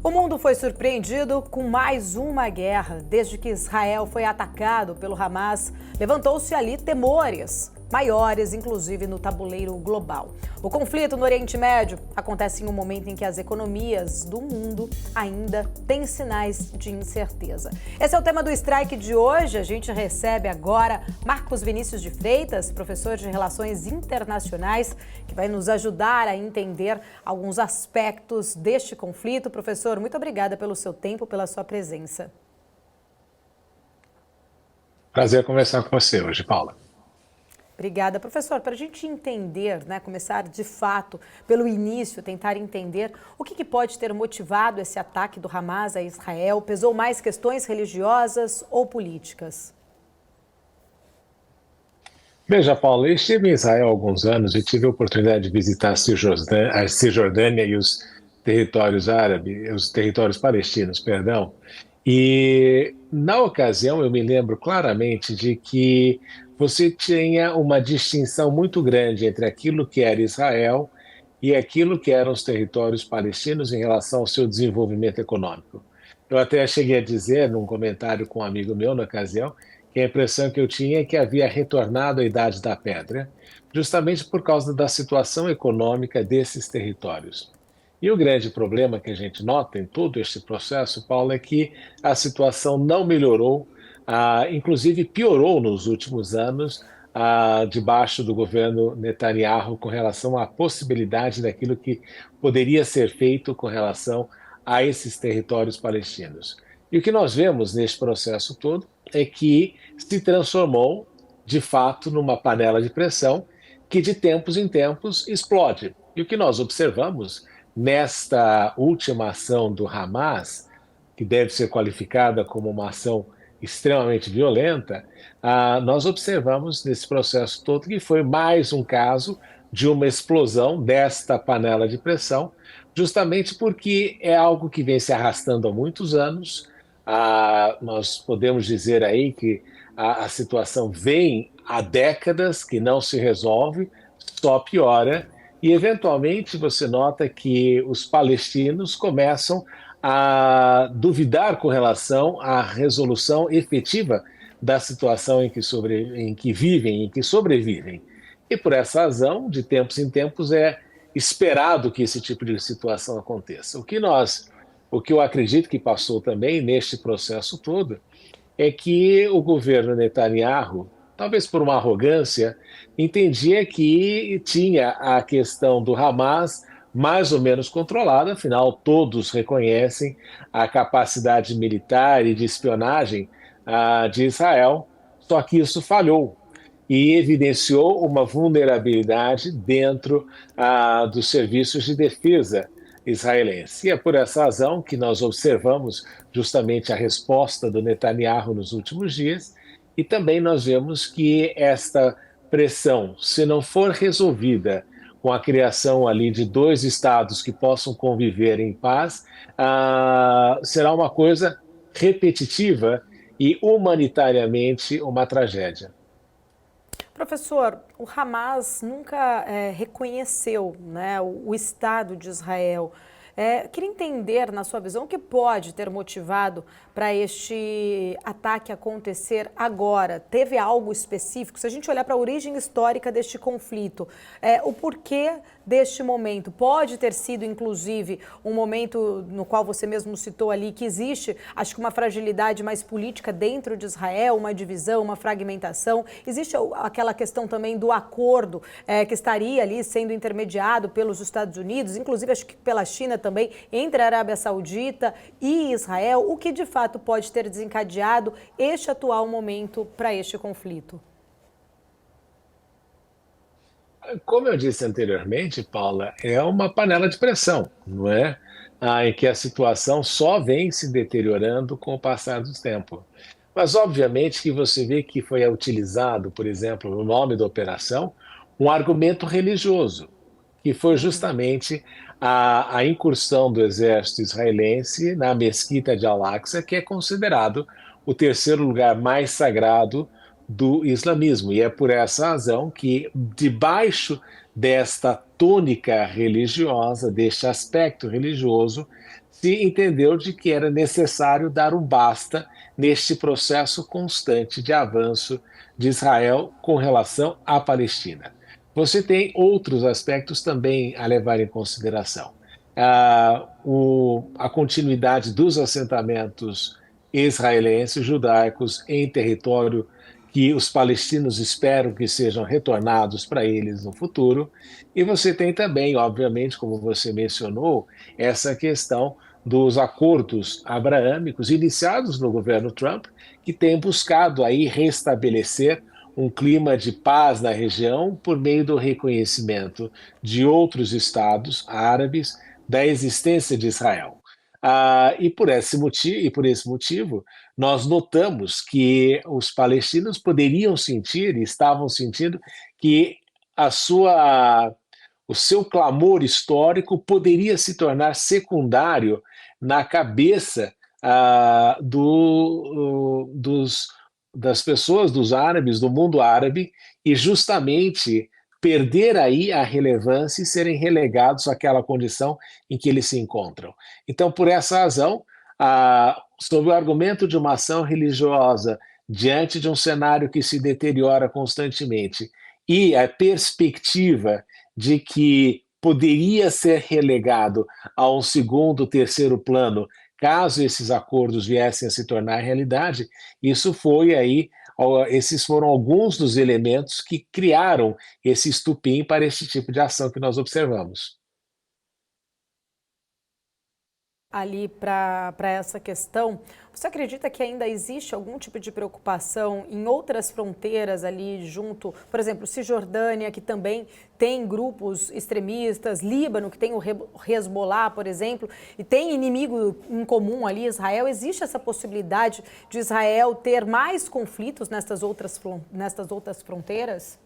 O mundo foi surpreendido com mais uma guerra. Desde que Israel foi atacado pelo Hamas, levantou-se ali temores maiores, inclusive no tabuleiro global. O conflito no Oriente Médio acontece em um momento em que as economias do mundo ainda têm sinais de incerteza. Esse é o tema do Strike de hoje. A gente recebe agora Marcos Vinícius de Freitas, professor de Relações Internacionais, que vai nos ajudar a entender alguns aspectos deste conflito. Professor, muito obrigada pelo seu tempo, pela sua presença. Prazer conversar com você hoje, Paula. Obrigada, professor. Para a gente entender, começar de fato pelo início, tentar entender o que pode ter motivado esse ataque do Hamas a Israel. Pesou mais questões religiosas ou políticas? Veja, Paula, eu estive em Israel há alguns anos e tive a oportunidade de visitar a Cisjordânia e os territórios árabes, os territórios palestinos, perdão. E na ocasião eu me lembro claramente de que você tinha uma distinção muito grande entre aquilo que era Israel e aquilo que eram os territórios palestinos em relação ao seu desenvolvimento econômico. Eu até cheguei a dizer, num comentário com um amigo meu na ocasião, que a impressão que eu tinha é que havia retornado à Idade da Pedra, justamente por causa da situação econômica desses territórios. E o grande problema que a gente nota em todo este processo, Paulo, é que a situação não melhorou, inclusive piorou nos últimos anos, debaixo do governo Netanyahu, com relação à possibilidade daquilo que poderia ser feito com relação a esses territórios palestinos. E o que nós vemos neste processo todo é que se transformou, de fato, numa panela de pressão que de tempos em tempos explode. E o que nós observamos nesta última ação do Hamas, que deve ser qualificada como uma ação extremamente violenta, nós observamos nesse processo todo que foi mais um caso de uma explosão desta panela de pressão, justamente porque é algo que vem se arrastando há muitos anos. Nós podemos dizer aí que a situação vem há décadas que não se resolve, só piora, e eventualmente você nota que os palestinos começam a duvidar com relação à resolução efetiva da situação em que vivem, em que sobrevivem. E por essa razão, de tempos em tempos, é esperado que esse tipo de situação aconteça. O que eu acredito que passou também neste processo todo é que o governo Netanyahu, talvez por uma arrogância, entendia que tinha a questão do Hamas mais ou menos controlada, afinal, todos reconhecem a capacidade militar e de espionagem de Israel, só que isso falhou e evidenciou uma vulnerabilidade dentro dos serviços de defesa israelense. E é por essa razão que nós observamos justamente a resposta do Netanyahu nos últimos dias, e também nós vemos que esta pressão, se não for resolvida com a criação ali de dois estados que possam conviver em paz, será uma coisa repetitiva e humanitariamente uma tragédia. Professor, o Hamas nunca reconheceu, o Estado de Israel. Queria entender, na sua visão, o que pode ter motivado para este ataque acontecer agora. Teve algo específico? Se a gente olhar para a origem histórica deste conflito, o porquê deste momento? Pode ter sido, inclusive, um momento no qual você mesmo citou ali que existe, acho que uma fragilidade mais política dentro de Israel, uma divisão, uma fragmentação. Existe aquela questão também do acordo que estaria ali sendo intermediado pelos Estados Unidos, inclusive acho que pela China também, entre a Arábia Saudita e Israel. O que de fato pode ter desencadeado este atual momento para este conflito? Como eu disse anteriormente, Paula, é uma panela de pressão, não é? Em que a situação só vem se deteriorando com o passar do tempo. Mas, obviamente, que você vê que foi utilizado, por exemplo, no nome da operação, um argumento religioso, que foi justamente a incursão do exército israelense na mesquita de Al-Aqsa, que é considerado o terceiro lugar mais sagrado do islamismo. E é por essa razão que, debaixo desta tônica religiosa, deste aspecto religioso, se entendeu de que era necessário dar um basta neste processo constante de avanço de Israel com relação à Palestina. Você tem outros aspectos também a levar em consideração. A continuidade dos assentamentos israelenses, judaicos, em território que os palestinos esperam que sejam retornados para eles no futuro. E você tem também, obviamente, como você mencionou, essa questão dos acordos abraâmicos iniciados no governo Trump, que tem buscado aí restabelecer um clima de paz na região por meio do reconhecimento de outros estados árabes da existência de Israel. E por esse motivo, nós notamos que os palestinos poderiam sentir, e estavam sentindo, que a sua, o seu clamor histórico poderia se tornar secundário na cabeça das pessoas, dos árabes, do mundo árabe, e justamente perder aí a relevância e serem relegados àquela condição em que eles se encontram. Então, por essa razão, sob o argumento de uma ação religiosa diante de um cenário que se deteriora constantemente e a perspectiva de que poderia ser relegado a um segundo, terceiro plano, caso esses acordos viessem a se tornar realidade, isso foi aí, esses foram alguns dos elementos que criaram esse estupim para esse tipo de ação que nós observamos. Ali para essa questão, você acredita que ainda existe algum tipo de preocupação em outras fronteiras ali junto, por exemplo, Cisjordânia, que também tem grupos extremistas, Líbano, que tem o Hezbollah, por exemplo, e tem inimigo em comum ali, Israel? Existe essa possibilidade de Israel ter mais conflitos nestas outras fronteiras?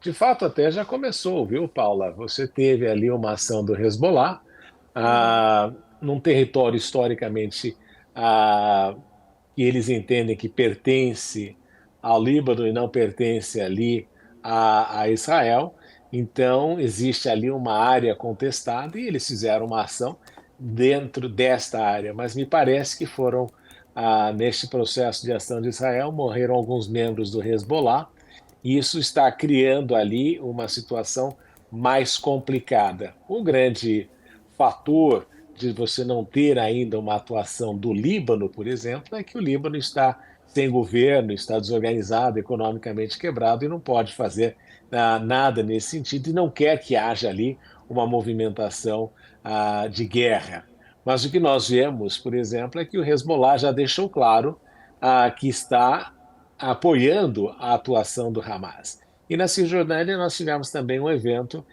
De fato, até já começou, viu, Paula? Você teve ali uma ação do Hezbollah, num território historicamente que eles entendem que pertence ao Líbano e não pertence ali a Israel. Então, existe ali uma área contestada e eles fizeram uma ação dentro desta área. Mas me parece que neste processo de ação de Israel, morreram alguns membros do Hezbollah, e isso está criando ali uma situação mais complicada. Um grande fator de você não ter ainda uma atuação do Líbano, por exemplo, é que o Líbano está sem governo, está desorganizado, economicamente quebrado e não pode fazer nada nesse sentido e não quer que haja ali uma movimentação de guerra. Mas o que nós vemos, por exemplo, é que o Hezbollah já deixou claro que está apoiando a atuação do Hamas. E na Cisjordânia nós tivemos também um evento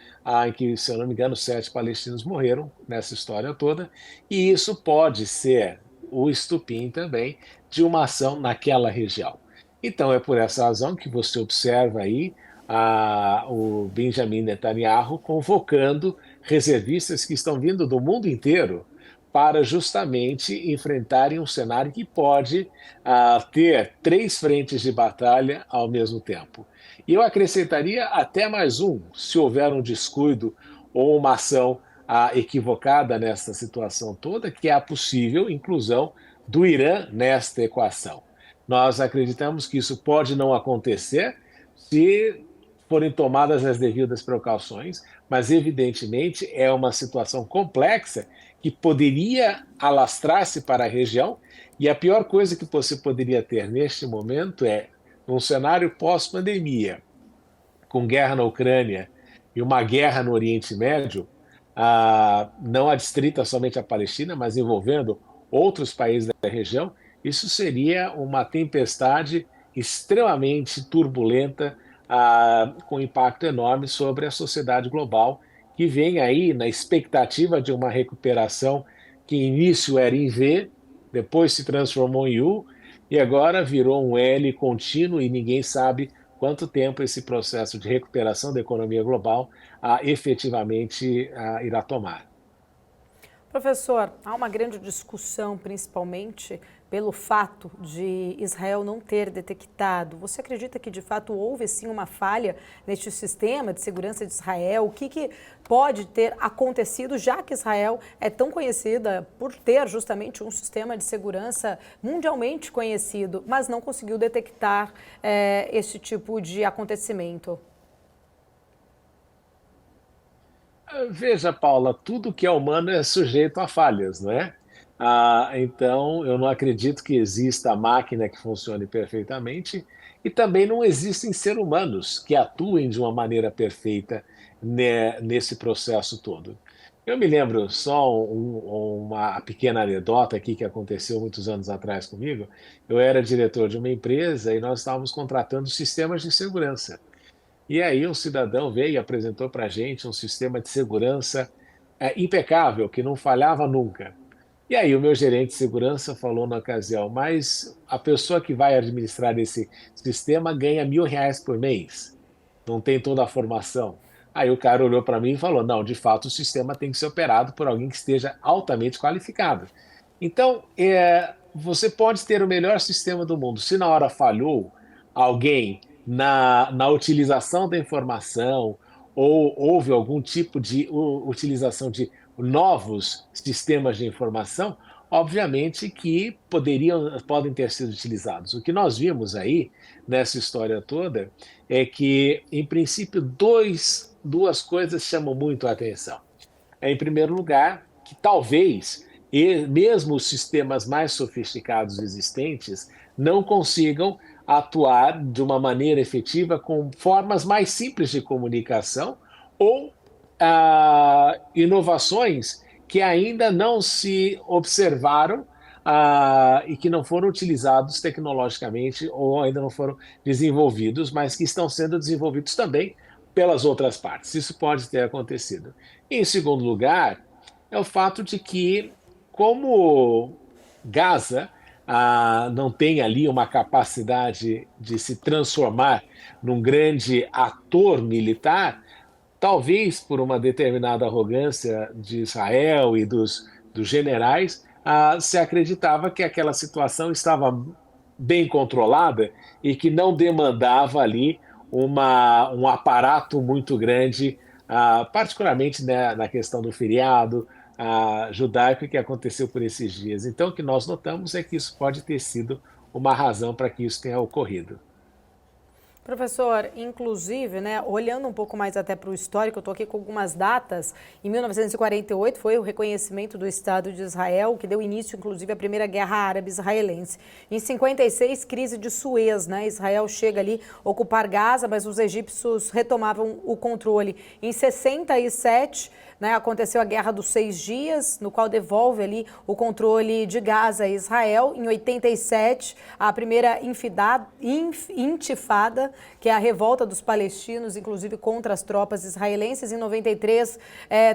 em que, se eu não me engano, 7 palestinos morreram nessa história toda, e isso pode ser o estupim também de uma ação naquela região. Então é por essa razão que você observa aí o Benjamin Netanyahu convocando reservistas que estão vindo do mundo inteiro para justamente enfrentarem um cenário que pode ter 3 frentes de batalha ao mesmo tempo. E eu acrescentaria até mais um, se houver um descuido ou uma ação equivocada nessa situação toda, que é a possível inclusão do Irã nesta equação. Nós acreditamos que isso pode não acontecer se forem tomadas as devidas precauções, mas evidentemente é uma situação complexa que poderia alastrar-se para a região, e a pior coisa que você poderia ter neste momento é, num cenário pós-pandemia, com guerra na Ucrânia e uma guerra no Oriente Médio, não adstrita somente à Palestina, mas envolvendo outros países da região, isso seria uma tempestade extremamente turbulenta, com impacto enorme sobre a sociedade global, que vem aí na expectativa de uma recuperação que início era em V, depois se transformou em U, e agora virou um L contínuo e ninguém sabe quanto tempo esse processo de recuperação da economia global efetivamente irá tomar. Professor, há uma grande discussão, principalmente pelo fato de Israel não ter detectado? Você acredita que de fato houve sim uma falha neste sistema de segurança de Israel? O que pode ter acontecido, já que Israel é tão conhecida por ter justamente um sistema de segurança mundialmente conhecido, mas não conseguiu detectar esse tipo de acontecimento? Veja, Paula, tudo que é humano é sujeito a falhas, não é? Então, eu não acredito que exista a máquina que funcione perfeitamente e também não existem seres humanos que atuem de uma maneira perfeita, né, nesse processo todo. Eu me lembro só uma pequena anedota aqui que aconteceu muitos anos atrás comigo. Eu era diretor de uma empresa e nós estávamos contratando sistemas de segurança. E aí um cidadão veio e apresentou para a gente um sistema de segurança impecável, que não falhava nunca. E aí o meu gerente de segurança falou na ocasião, mas a pessoa que vai administrar esse sistema ganha R$ 1.000 por mês, não tem toda a formação. Aí o cara olhou para mim e falou, não, de fato o sistema tem que ser operado por alguém que esteja altamente qualificado. Então, você pode ter o melhor sistema do mundo. Se na hora falhou alguém na utilização da informação ou houve algum tipo de utilização de novos sistemas de informação, obviamente que podem ter sido utilizados. O que nós vimos aí nessa história toda é que, em princípio, duas coisas chamam muito a atenção. Em primeiro lugar, que talvez mesmo os sistemas mais sofisticados existentes não consigam atuar de uma maneira efetiva com formas mais simples de comunicação ou inovações que ainda não se observaram e que não foram utilizados tecnologicamente ou ainda não foram desenvolvidos, mas que estão sendo desenvolvidos também pelas outras partes. Isso pode ter acontecido. Em segundo lugar, é o fato de que, como Gaza não tem ali uma capacidade de se transformar num grande ator militar, talvez por uma determinada arrogância de Israel e dos generais, se acreditava que aquela situação estava bem controlada e que não demandava ali um aparato muito grande, particularmente, né, na questão do feriado judaico que aconteceu por esses dias. Então, o que nós notamos é que isso pode ter sido uma razão para que isso tenha ocorrido. Professor, inclusive, né, olhando um pouco mais até para o histórico, eu estou aqui com algumas datas. Em 1948 foi o reconhecimento do Estado de Israel, que deu início, inclusive, à Primeira Guerra Árabe-Israelense. Em 56, crise de Suez, né? Israel chega ali a ocupar Gaza, mas os egípcios retomavam o controle. Em 67, né, aconteceu a Guerra dos 6 Dias, no qual devolve ali o controle de Gaza a Israel. Em 87, a primeira intifada, que é a revolta dos palestinos, inclusive contra as tropas israelenses. Em 93,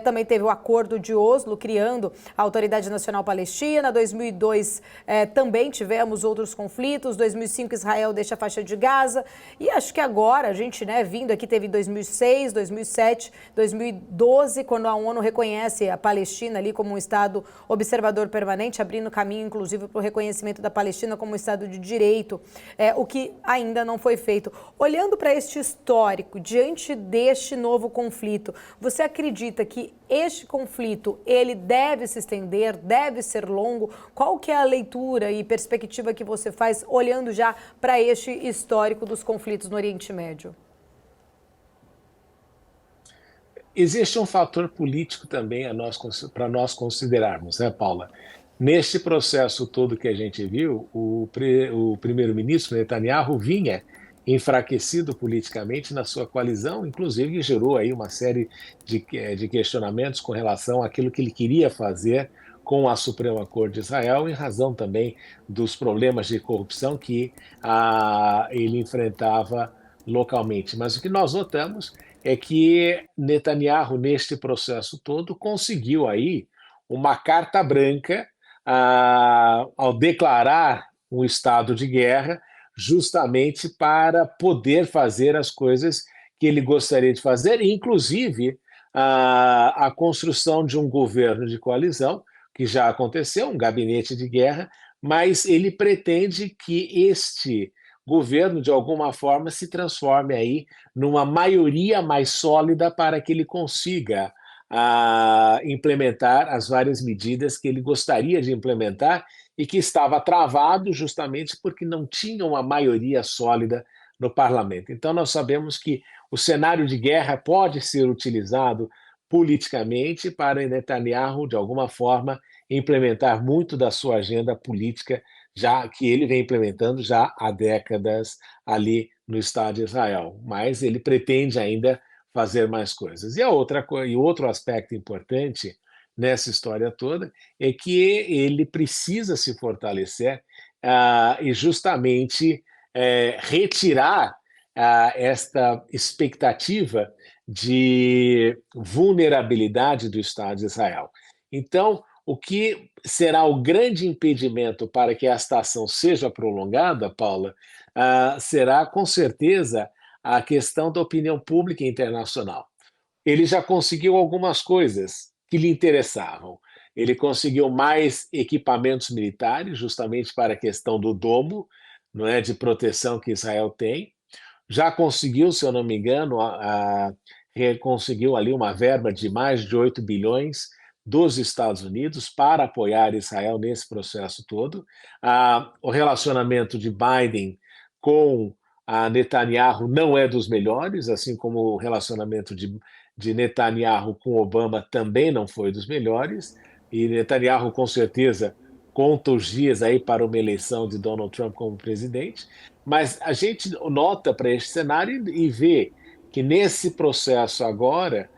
também teve o Acordo de Oslo, criando a Autoridade Nacional Palestina. 2002, também tivemos outros conflitos. 2005, Israel deixa a faixa de Gaza. E acho que agora, a gente, né, vindo aqui, teve 2006, 2007, 2012, quando a ONU reconhece a Palestina ali como um Estado observador permanente, abrindo caminho, inclusive, para o reconhecimento da Palestina como um Estado de direito, o que ainda não foi feito. Olhando para este histórico, diante deste novo conflito, você acredita que este conflito, ele deve se estender, deve ser longo? Qual que é a leitura e perspectiva que você faz olhando já para este histórico dos conflitos no Oriente Médio? Existe um fator político também para nós considerarmos, né, Paula? Neste processo todo que a gente viu, o primeiro-ministro Netanyahu vinha enfraquecido politicamente na sua coalizão, inclusive gerou aí uma série de questionamentos com relação àquilo que ele queria fazer com a Suprema Corte de Israel, em razão também dos problemas de corrupção que ele enfrentava localmente. Mas o que nós notamos é que Netanyahu, neste processo todo, conseguiu aí uma carta branca ao declarar um estado de guerra, justamente para poder fazer as coisas que ele gostaria de fazer, inclusive a construção de um governo de coalizão, que já aconteceu, um gabinete de guerra, mas ele pretende que este governo, de alguma forma, se transforme aí numa maioria mais sólida para que ele consiga implementar as várias medidas que ele gostaria de implementar e que estava travado justamente porque não tinha uma maioria sólida no parlamento. Então, nós sabemos que o cenário de guerra pode ser utilizado politicamente para Netanyahu, de alguma forma, implementar muito da sua agenda política, já que ele vem implementando já há décadas ali no Estado de Israel. Mas ele pretende ainda fazer mais coisas. E outro aspecto importante nessa história toda é que ele precisa se fortalecer e justamente retirar esta expectativa de vulnerabilidade do Estado de Israel. Então, o que será o grande impedimento para que esta ação seja prolongada, Paula, será com certeza a questão da opinião pública internacional. Ele já conseguiu algumas coisas que lhe interessavam. Ele conseguiu mais equipamentos militares, justamente para a questão do domo, não é, de proteção que Israel tem. Já conseguiu, se eu não me engano, conseguiu ali uma verba de mais de 8 bilhões dos Estados Unidos para apoiar Israel nesse processo todo. O relacionamento de Biden com a Netanyahu não é dos melhores, assim como o relacionamento de Netanyahu com Obama também não foi dos melhores, e Netanyahu com certeza conta os dias aí para uma eleição de Donald Trump como presidente, mas a gente nota para este cenário e vê que nesse processo agora,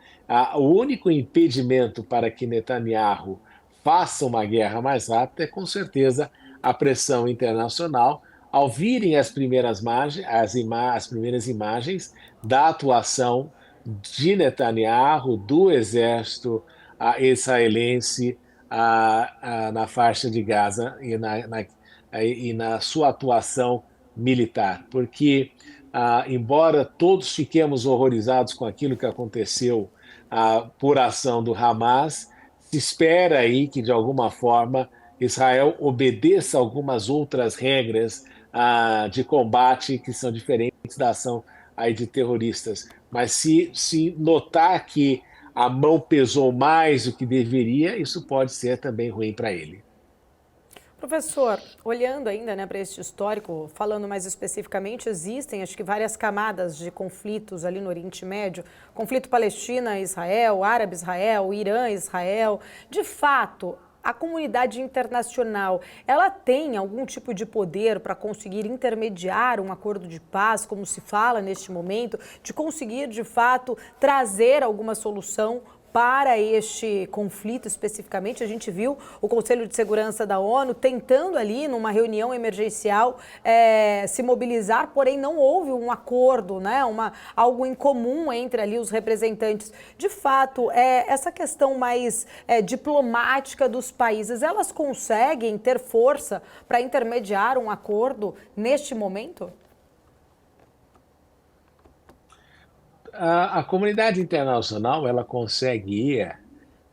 o único impedimento para que Netanyahu faça uma guerra mais rápida é com certeza a pressão internacional ao virem as primeiras as primeiras imagens da atuação de Netanyahu, do exército israelense na faixa de Gaza e na sua atuação militar. Porque, embora todos fiquemos horrorizados com aquilo que aconteceu por ação do Hamas, se espera aí que, de alguma forma, Israel obedeça algumas outras regras de combate que são diferentes da ação aí de terroristas. Mas se notar que a mão pesou mais do que deveria, isso pode ser também ruim para ele. Professor, olhando ainda, né, para este histórico, falando mais especificamente, existem acho que várias camadas de conflitos ali no Oriente Médio, conflito Palestina-Israel, Árabe-Israel, Irã-Israel. De fato, a comunidade internacional, ela tem algum tipo de poder para conseguir intermediar um acordo de paz, como se fala neste momento, de conseguir, de fato, trazer alguma solução para este conflito especificamente? A gente viu o Conselho de Segurança da ONU tentando ali, numa reunião emergencial, se mobilizar, porém não houve um acordo, né? Algo em comum entre ali os representantes. De fato, essa questão mais diplomática dos países, elas conseguem ter força para intermediar um acordo neste momento? A comunidade internacional ela consegue ir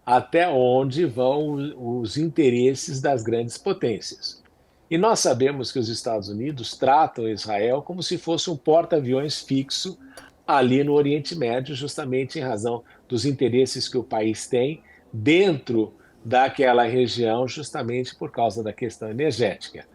até onde vão os interesses das grandes potências. E nós sabemos que os Estados Unidos tratam Israel como se fosse um porta-aviões fixo ali no Oriente Médio, justamente em razão dos interesses que o país tem dentro daquela região, justamente por causa da questão energética.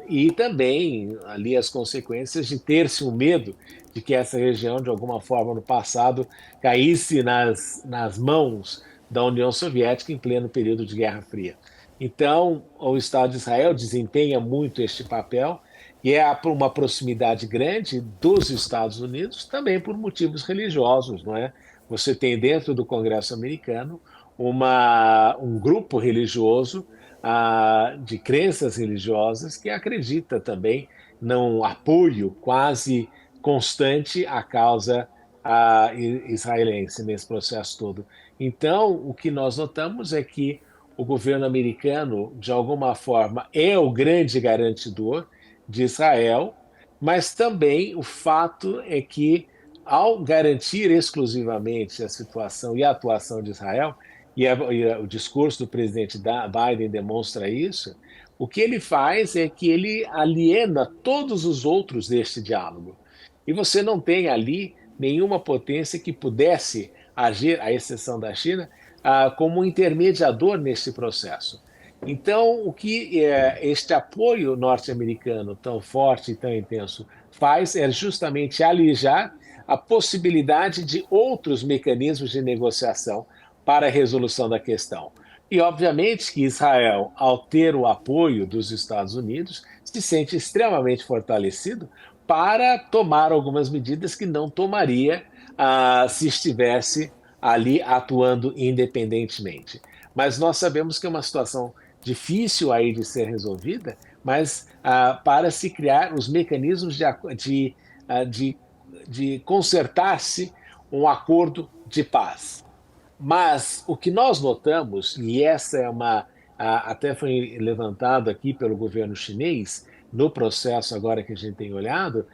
E também ali as consequências de ter-se um medo de que essa região, de alguma forma, no passado, caísse nas mãos da União Soviética em pleno período de Guerra Fria. Então, o Estado de Israel desempenha muito este papel e é por uma proximidade grande dos Estados Unidos, também por motivos religiosos, não é? Você tem dentro do Congresso americano um grupo religioso de crenças religiosas que acredita também num apoio quase constante à causa israelense nesse processo todo. Então, o que nós notamos é que o governo americano, de alguma forma, é o grande garantidor de Israel, mas também o fato é que, ao garantir exclusivamente a situação e a atuação de Israel, e o discurso do presidente Biden demonstra isso, o que ele faz é que ele aliena todos os outros deste diálogo. E você não tem ali nenhuma potência que pudesse agir, à exceção da China, como um intermediador nesse processo. Então, o que este apoio norte-americano tão forte e tão intenso faz é justamente alijar a possibilidade de outros mecanismos de negociação para a resolução da questão. E, obviamente, que Israel, ao ter o apoio dos Estados Unidos, se sente extremamente fortalecido para tomar algumas medidas que não tomaria se estivesse ali atuando independentemente. Mas nós sabemos que é uma situação difícil aí de ser resolvida, mas para se criar os mecanismos de consertar-se um acordo de paz. Mas o que nós notamos, e essa é até foi levantado aqui pelo governo chinês, no processo agora que a gente tem olhado,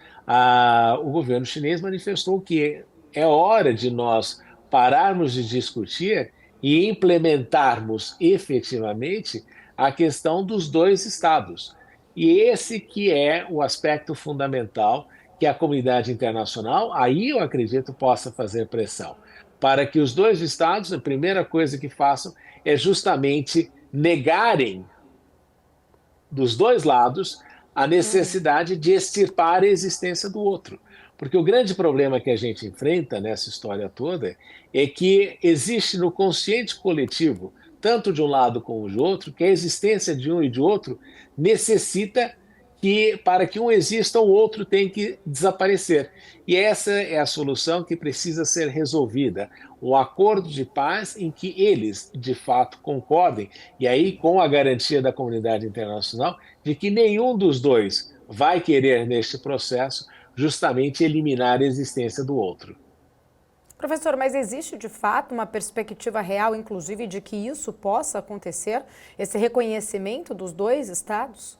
o governo chinês manifestou que é hora de nós pararmos de discutir e implementarmos efetivamente a questão dos dois estados. E esse que é o aspecto fundamental que a comunidade internacional, aí eu acredito, possa fazer pressão. Para que os dois estados, a primeira coisa que façam é justamente negarem dos dois lados a necessidade de extirpar a existência do outro. Porque o grande problema que a gente enfrenta nessa história toda é que existe no consciente coletivo, tanto de um lado como de outro, que a existência de um e de outro necessita que, para que um exista, o outro tem que desaparecer. E essa é a solução que precisa ser resolvida. Um acordo de paz em que eles, de fato, concordem, e aí com a garantia da comunidade internacional de que nenhum dos dois vai querer, neste processo, justamente eliminar a existência do outro. Professor, mas existe de fato uma perspectiva real, inclusive, de que isso possa acontecer, esse reconhecimento dos dois estados?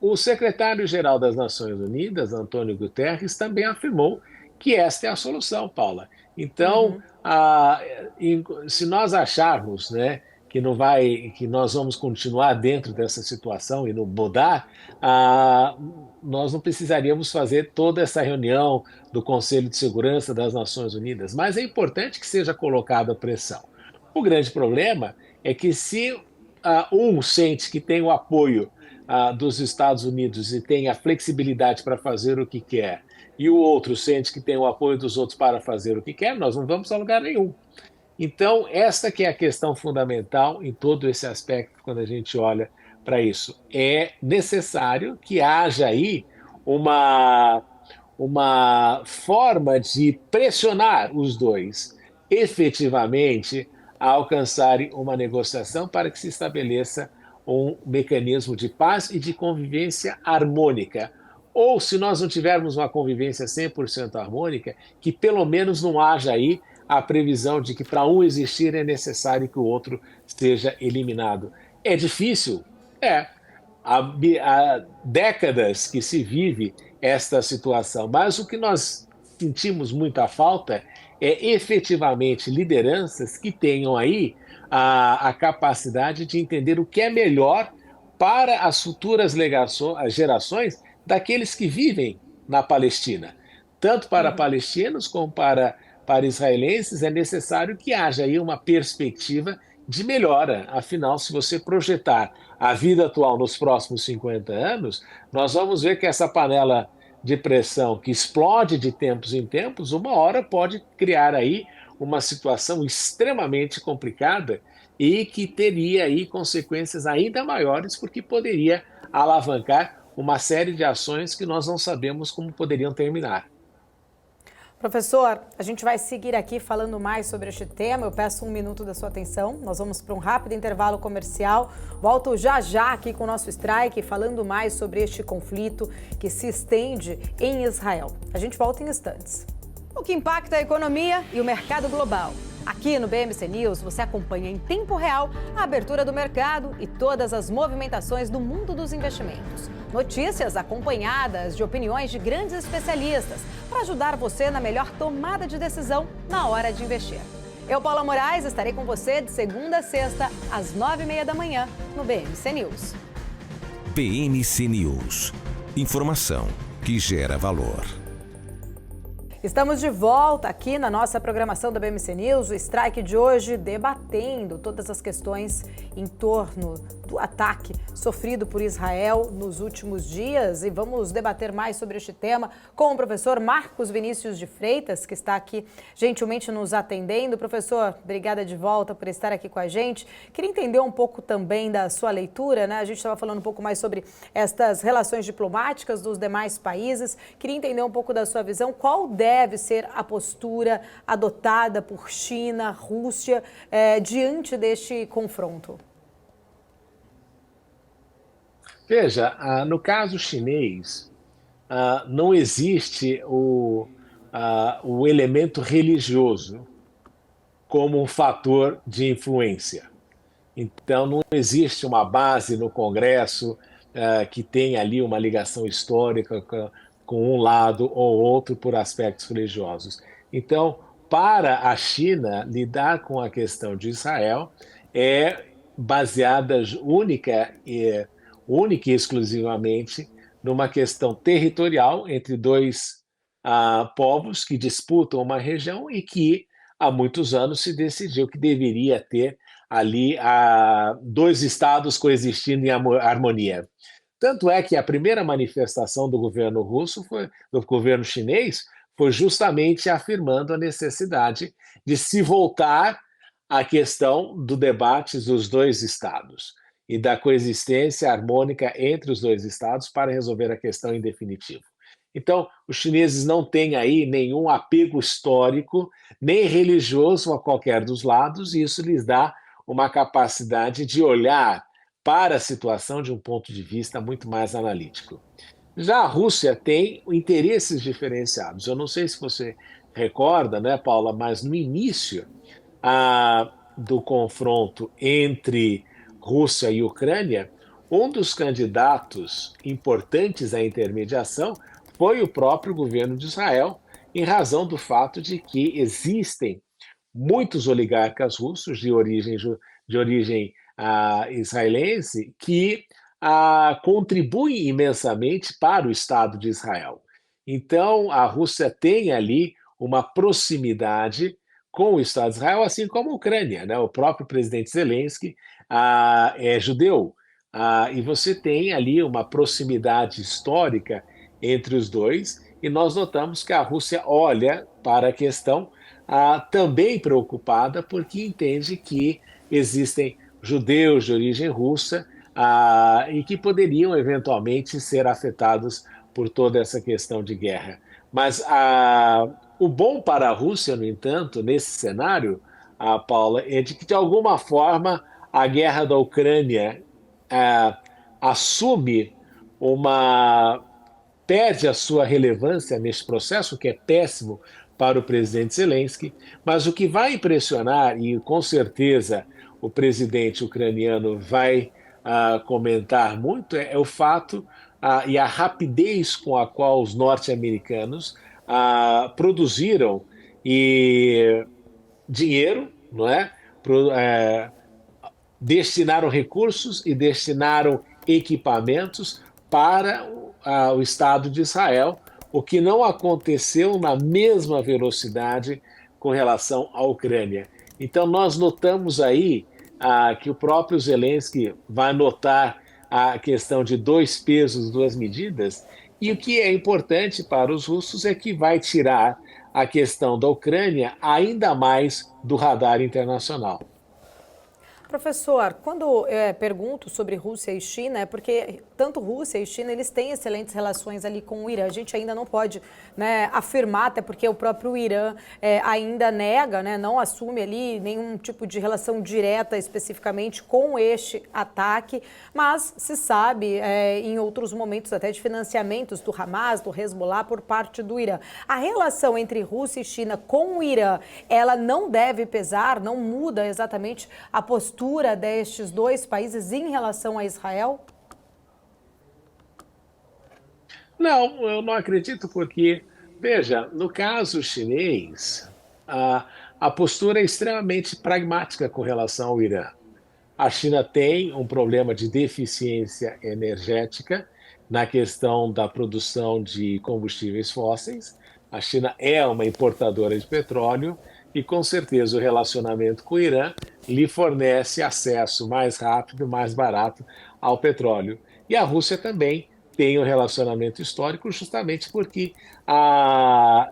O secretário-geral das Nações Unidas, Antônio Guterres, também afirmou que esta é a solução, Paula. Então, se nós acharmos, né, que nós vamos continuar dentro dessa situação e não mudar, nós não precisaríamos fazer toda essa reunião do Conselho de Segurança das Nações Unidas, mas é importante que seja colocada a pressão. O grande problema é que se um sente que tem o apoio dos Estados Unidos e tem a flexibilidade para fazer o que quer, e o outro sente que tem o apoio dos outros para fazer o que quer, nós não vamos a lugar nenhum. Então, esta que é a questão fundamental em todo esse aspecto, quando a gente olha para isso. É necessário que haja aí uma forma de pressionar os dois efetivamente a alcançarem uma negociação para que se estabeleça um mecanismo de paz e de convivência harmônica. Ou, se nós não tivermos uma convivência 100% harmônica, que pelo menos não haja aí a previsão de que para um existir é necessário que o outro seja eliminado. É difícil? É. Há décadas que se vive esta situação, mas o que nós sentimos muita falta é efetivamente lideranças que tenham aí a capacidade de entender o que é melhor para as futuras gerações daqueles que vivem na Palestina. Tanto para palestinos como para israelenses é necessário que haja aí uma perspectiva de melhora. Afinal, se você projetar a vida atual nos próximos 50 anos, nós vamos ver que essa panela de pressão que explode de tempos em tempos, uma hora pode criar aí uma situação extremamente complicada e que teria aí consequências ainda maiores, porque poderia alavancar uma série de ações que nós não sabemos como poderiam terminar. Professor, a gente vai seguir aqui falando mais sobre este tema. Eu peço 1 minuto da sua atenção. Nós vamos para um rápido intervalo comercial. Volto já já aqui com o nosso Strike, falando mais sobre este conflito que se estende em Israel. A gente volta em instantes. O que impacta a economia e o mercado global. Aqui no BMC News você acompanha em tempo real a abertura do mercado e todas as movimentações do mundo dos investimentos. Notícias acompanhadas de opiniões de grandes especialistas para ajudar você na melhor tomada de decisão na hora de investir. Eu, Paula Moraes, estarei com você de segunda a sexta, às 9h30 da manhã, no BMC News. BMC News. Informação que gera valor. Estamos de volta aqui na nossa programação da BMC News, o Strike de hoje, debatendo todas as questões em torno do ataque sofrido por Israel nos últimos dias. E vamos debater mais sobre este tema com o professor Marcos Vinícius de Freitas, que está aqui gentilmente nos atendendo. Professor, obrigada de volta por estar aqui com a gente. Queria entender um pouco também da sua leitura, né? A gente estava falando um pouco mais sobre estas relações diplomáticas dos demais países. Queria entender um pouco da sua visão. Qual deve ser a postura adotada por China, Rússia, diante deste confronto? Veja, no caso chinês, não existe o elemento religioso como um fator de influência. Então, não existe uma base no Congresso que tenha ali uma ligação histórica com um lado ou outro por aspectos religiosos. Então, para a China, lidar com a questão de Israel é baseada única e exclusivamente numa questão territorial entre dois povos que disputam uma região e que há muitos anos se decidiu que deveria ter ali dois estados coexistindo em harmonia. Tanto é que a primeira manifestação do governo do governo chinês, foi justamente afirmando a necessidade de se voltar à questão do debate dos dois estados e da coexistência harmônica entre os dois estados para resolver a questão em definitivo. Então, os chineses não têm aí nenhum apego histórico, nem religioso a qualquer dos lados, e isso lhes dá uma capacidade de olhar para a situação de um ponto de vista muito mais analítico. Já a Rússia tem interesses diferenciados. Eu não sei se você recorda, né, Paula, mas no início do confronto entre Rússia e Ucrânia, um dos candidatos importantes à intermediação foi o próprio governo de Israel, em razão do fato de que existem muitos oligarcas russos de origem israelense que contribuem imensamente para o Estado de Israel. Então, a Rússia tem ali uma proximidade com o Estado de Israel, assim como a Ucrânia, né? O próprio presidente Zelensky é judeu, e você tem ali uma proximidade histórica entre os dois, e nós notamos que a Rússia olha para a questão também preocupada, porque entende que existem judeus de origem russa e que poderiam eventualmente ser afetados por toda essa questão de guerra. Mas o bom para a Rússia, no entanto, nesse cenário, Paula, é de que, de alguma forma, a guerra da Ucrânia assume perde a sua relevância nesse processo, que é péssimo para o presidente Zelensky, mas o que vai impressionar, e com certeza o presidente ucraniano vai comentar muito, é o fato e a rapidez com a qual os norte-americanos produziram dinheiro, não é? Destinaram recursos e destinaram equipamentos para o Estado de Israel, o que não aconteceu na mesma velocidade com relação à Ucrânia. Então, nós notamos aí que o próprio Zelensky vai notar a questão de dois pesos, duas medidas, e o que é importante para os russos é que vai tirar a questão da Ucrânia ainda mais do radar internacional. Professor, quando pergunto sobre Rússia e China, é porque tanto Rússia e China, eles têm excelentes relações ali com o Irã. A gente ainda não pode, né, afirmar, até porque o próprio Irã ainda nega, né, não assume ali nenhum tipo de relação direta especificamente com este ataque, mas se sabe em outros momentos até de financiamentos do Hamas, do Hezbollah por parte do Irã. A relação entre Rússia e China com o Irã, ela não deve pesar, não muda exatamente a postura destes dois países em relação a Israel? Não, eu não acredito porque, veja, no caso chinês, a postura é extremamente pragmática com relação ao Irã. A China tem um problema de deficiência energética na questão da produção de combustíveis fósseis. A China é uma importadora de petróleo e, com certeza, o relacionamento com o Irã lhe fornece acesso mais rápido, mais barato ao petróleo. E a Rússia também tem um relacionamento histórico justamente porque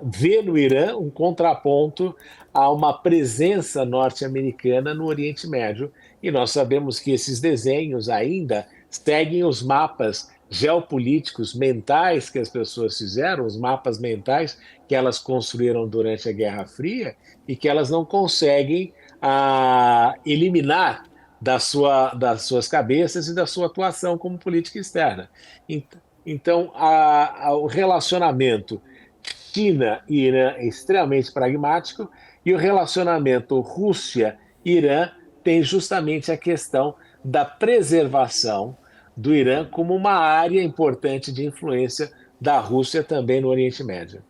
vê no Irã um contraponto a uma presença norte-americana no Oriente Médio. E nós sabemos que esses desenhos ainda seguem os mapas geopolíticos mentais que as pessoas fizeram, os mapas mentais que elas construíram durante a Guerra Fria e que elas não conseguem eliminar das suas cabeças e da sua atuação como política externa. Então, o relacionamento China e Irã é extremamente pragmático e o relacionamento Rússia-Irã tem justamente a questão da preservação do Irã como uma área importante de influência da Rússia também no Oriente Médio.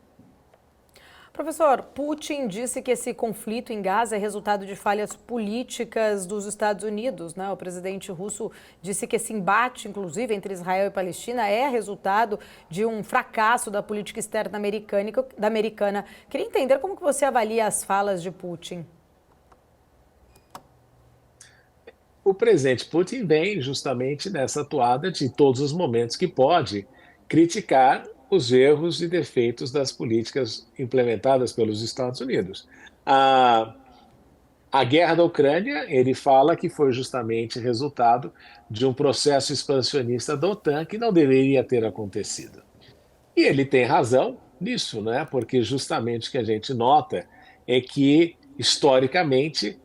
Professor, Putin disse que esse conflito em Gaza é resultado de falhas políticas dos Estados Unidos, né? O presidente russo disse que esse embate, inclusive, entre Israel e Palestina é resultado de um fracasso da política externa americana. Queria entender como que você avalia as falas de Putin. O presidente Putin vem justamente nessa atuada de todos os momentos que pode criticar os erros e defeitos das políticas implementadas pelos Estados Unidos. A guerra da Ucrânia, ele fala que foi justamente resultado de um processo expansionista da OTAN que não deveria ter acontecido. E ele tem razão nisso, né? Porque justamente o que a gente nota é que, historicamente,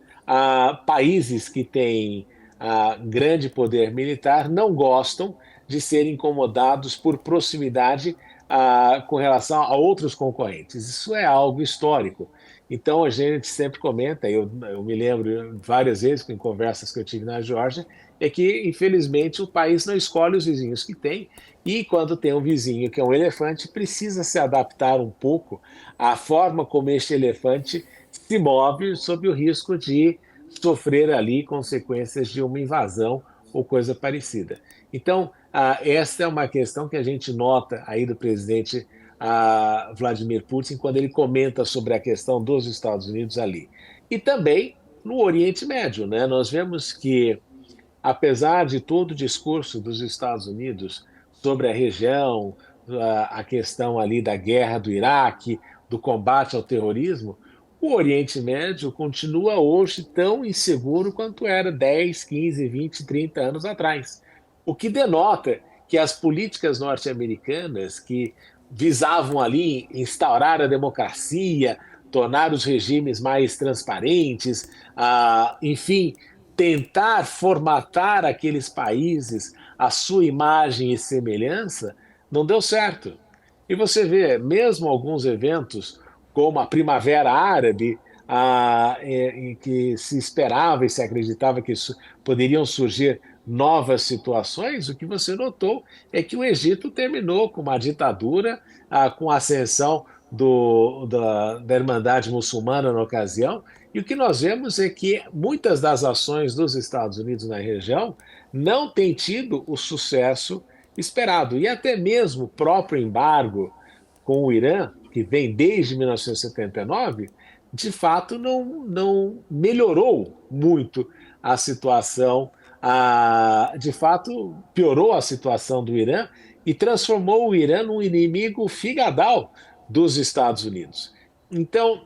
países que têm grande poder militar não gostam de serem incomodados por proximidade com relação a outros concorrentes. Isso é algo histórico. Então, a gente sempre comenta, eu me lembro várias vezes em conversas que eu tive na Geórgia, é que, infelizmente, o país não escolhe os vizinhos que tem, e quando tem um vizinho que é um elefante, precisa se adaptar um pouco à forma como este elefante se move sob o risco de sofrer ali consequências de uma invasão ou coisa parecida. Então, esta é uma questão que a gente nota aí do presidente Vladimir Putin quando ele comenta sobre a questão dos Estados Unidos ali. E também no Oriente Médio, né? Nós vemos que, apesar de todo o discurso dos Estados Unidos sobre a região, a questão ali da guerra do Iraque, do combate ao terrorismo, o Oriente Médio continua hoje tão inseguro quanto era 10, 15, 20, 30 anos atrás. O que denota que as políticas norte-americanas que visavam ali instaurar a democracia, tornar os regimes mais transparentes, enfim, tentar formatar aqueles países à sua imagem e semelhança, não deu certo. E você vê, mesmo alguns eventos como a Primavera Árabe, em que se esperava e se acreditava que poderiam surgir novas situações, o que você notou é que o Egito terminou com uma ditadura, com a ascensão da Irmandade Muçulmana na ocasião, e o que nós vemos é que muitas das ações dos Estados Unidos na região não têm tido o sucesso esperado, e até mesmo o próprio embargo com o Irã, que vem desde 1979, de fato não melhorou muito a situação, de fato piorou a situação do Irã e transformou o Irã num inimigo figadal dos Estados Unidos. Então,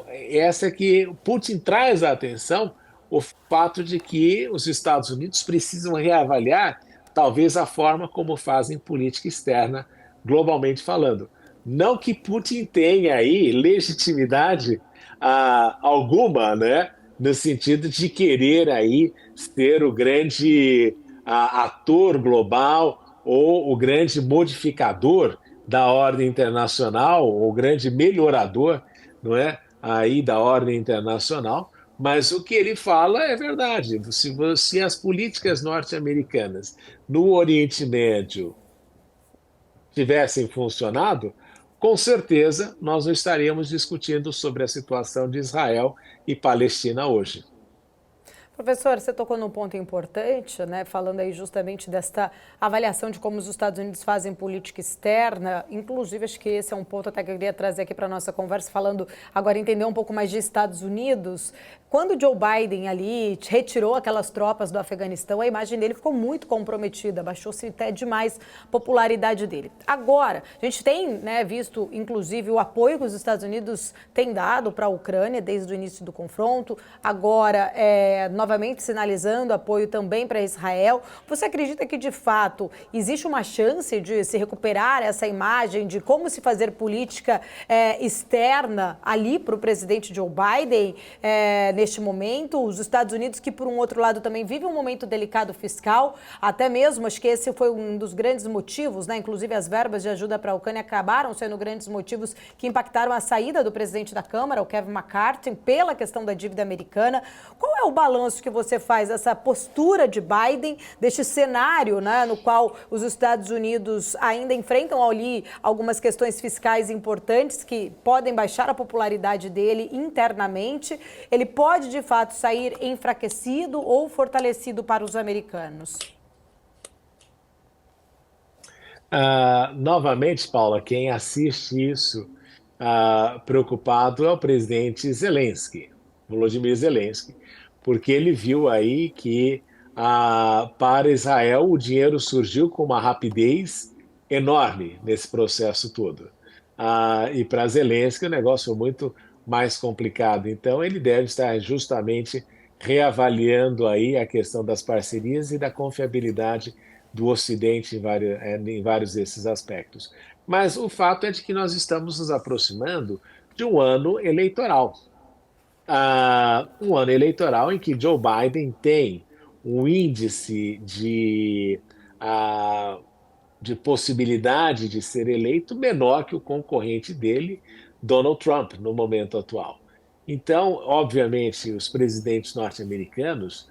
essa é que Putin traz à atenção o fato de que os Estados Unidos precisam reavaliar talvez a forma como fazem política externa globalmente falando. Não que Putin tenha aí legitimidade alguma, né, no sentido de querer aí ser o grande ator global ou o grande modificador da ordem internacional, ou o grande melhorador, não é, aí da ordem internacional, mas o que ele fala é verdade. Se as políticas norte-americanas no Oriente Médio tivessem funcionado, com certeza nós não estaríamos discutindo sobre a situação de Israel e Palestina hoje. Professor, você tocou num ponto importante, né, falando aí justamente desta avaliação de como os Estados Unidos fazem política externa. Inclusive, acho que esse é um ponto até que eu queria trazer aqui para a nossa conversa, falando agora entender um pouco mais de Estados Unidos. Quando Joe Biden ali retirou aquelas tropas do Afeganistão, a imagem dele ficou muito comprometida, baixou-se até demais a popularidade dele. Agora, a gente tem, né, visto, inclusive, o apoio que os Estados Unidos têm dado para a Ucrânia desde o início do confronto. Agora, novamente sinalizando apoio também para Israel. Você acredita que, de fato, existe uma chance de se recuperar essa imagem de como se fazer política externa ali para o presidente Joe Biden neste momento? Os Estados Unidos, que, por um outro lado, também vive um momento delicado fiscal, até mesmo, acho que esse foi um dos grandes motivos, né? Inclusive, as verbas de ajuda para a Ucrânia acabaram sendo grandes motivos que impactaram a saída do presidente da Câmara, o Kevin McCarthy, pela questão da dívida americana. Qual é o balanço que você faz dessa postura de Biden, deste cenário, né, no qual os Estados Unidos ainda enfrentam ali algumas questões fiscais importantes que podem baixar a popularidade dele internamente? Ele pode, de fato, sair enfraquecido ou fortalecido para os americanos? Novamente, Paula, quem assiste isso preocupado é o presidente Zelensky, Volodymyr Zelensky, porque ele viu aí que para Israel o dinheiro surgiu com uma rapidez enorme nesse processo todo. E para Zelensky o negócio foi muito mais complicado. Então ele deve estar justamente reavaliando aí a questão das parcerias e da confiabilidade do Ocidente em vários desses aspectos. Mas o fato é de que nós estamos nos aproximando de um ano eleitoral. Um ano eleitoral em que Joe Biden tem um índice de possibilidade de ser eleito menor que o concorrente dele, Donald Trump, no momento atual. Então, obviamente, os presidentes norte-americanos